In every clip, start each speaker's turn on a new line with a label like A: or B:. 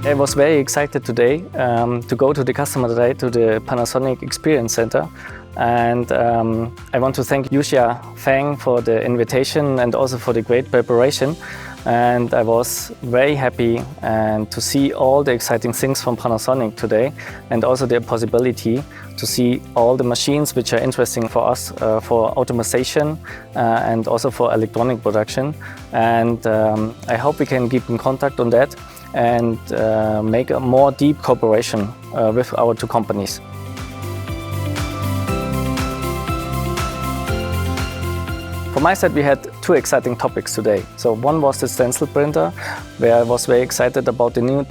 A: I was very excited today to go to the customer day to the Panasonic Experience Center. And I want to thank Yuxia Feng for the invitation and also for the great preparation. And I was very happy to see all the exciting things from Panasonic today, and also the possibility to see all the machines which are interesting for us for automation and also for electronic production. And I hope we can keep in contact on that and make a more deep cooperation with our two companies. From my side, we had two exciting topics today. So one was the stencil printer, where I was very excited about the new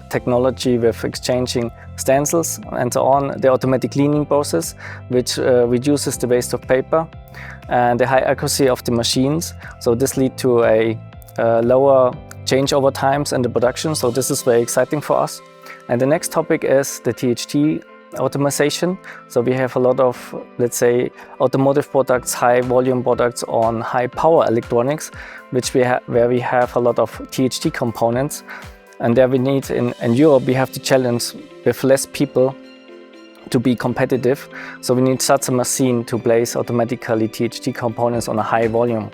A: technology with exchanging stencils and so on, the automatic cleaning process, which reduces the waste of paper, and the high accuracy of the machines. So this leads to a lower changeover times in the production. So this is very exciting for us. And the next topic is the THT automation. So we have a lot of, let's say, automotive products, high volume products on high power electronics, where we have a lot of THT components. And there we need, in Europe, we have the challenge with less people to be competitive. So we need such a machine to place automatically THT components on a high volume.